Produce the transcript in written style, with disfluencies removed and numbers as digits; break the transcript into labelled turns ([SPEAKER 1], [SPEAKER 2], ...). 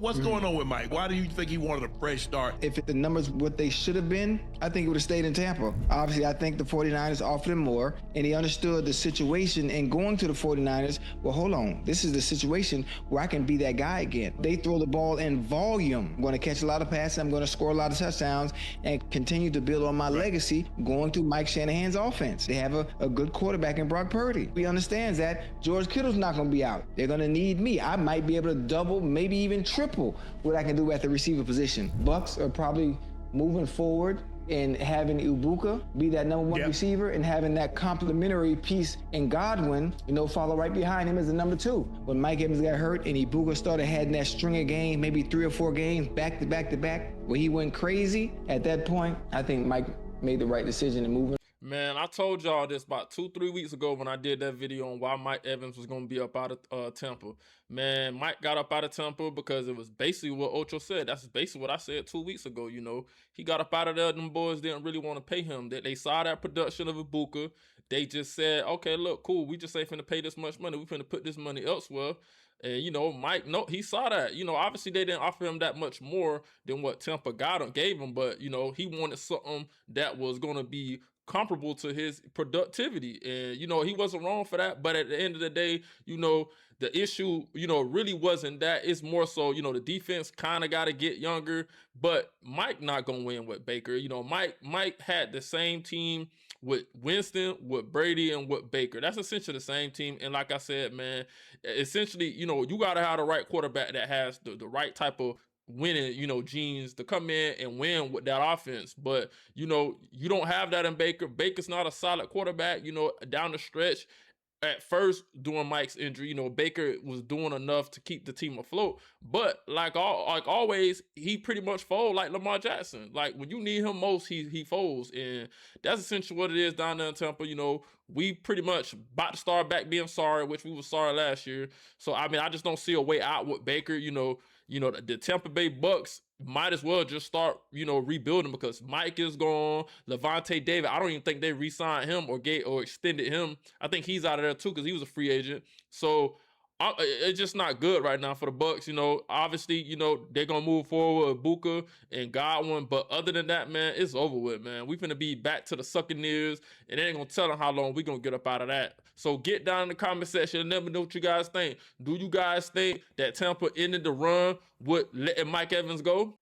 [SPEAKER 1] What's going on with Mike? Why do you think he wanted a fresh start?
[SPEAKER 2] If the numbers what they should have been, I think he would have stayed in Tampa. Obviously, I think the 49ers offered him more, and he understood the situation and going to the 49ers, well, hold on. This is the situation where I can be that guy again. They throw the ball in volume. I'm going to catch a lot of passes. I'm going to score a lot of touchdowns and continue to build on my legacy going through Mike Shanahan's offense. They have a good quarterback in Brock Purdy. He understands that George Kittle's not going to be out. They're going to need me. I might be able to double, maybe even triple what I can do at the receiver position. Bucks are probably moving forward and having Ibuka be that number one receiver and having that complementary piece in Godwin, follow right behind him as the number two. When Mike Evans got hurt and Ibuka started having that string of games, maybe 3 or 4 games back to back to back, where he went crazy, at that point, I think Mike made the right decision in moving.
[SPEAKER 3] Man, I told y'all this about 2-3 weeks ago when I did that video on why Mike Evans was going to be up out of Tampa. Man, Mike got up out of Tampa because it was basically what Ocho said. That's basically what I said 2 weeks ago, He got up out of there. Them boys didn't really want to pay him. They saw that production of Ibuka. They just said, okay, look, cool. We just ain't finna pay this much money. We finna put this money elsewhere. And, Mike, no, he saw that. Obviously they didn't offer him that much more than what Tampa gave him. But, he wanted something that was going to be comparable to his productivity. And, he wasn't wrong for that. But at the end of the day, the issue, really wasn't that. It's more so, the defense kind of got to get younger. But Mike not going to win with Baker. Mike had the same team with Winston, with Brady, and with Baker. That's essentially the same team. And like I said, man, essentially, you got to have the right quarterback that has the right type of winning, genes to come in and win with that offense. But, you don't have that in Baker. Baker's not a solid quarterback, down the stretch. At first, during Mike's injury, Baker was doing enough to keep the team afloat. But like always, he pretty much folds like Lamar Jackson. Like when you need him most, he folds. And that's essentially what it is down there in Tampa. We pretty much about to start back being sorry, which we were sorry last year. So, I just don't see a way out with Baker. The Tampa Bay Bucks might as well just start, rebuilding because Mike is gone. Levante David, I don't even think they re-signed him or extended him. I think he's out of there too because he was a free agent. So it's just not good right now for the Bucks. Obviously, they're going to move forward with Ibuka and Godwin. But other than that, man, it's over with, man. We're going to be back to the Succaneers, and they ain't going to tell them how long we're going to get up out of that. So get down in the comment section and let me know what you guys think. Do you guys think that Tampa ended the run with letting Mike Evans go?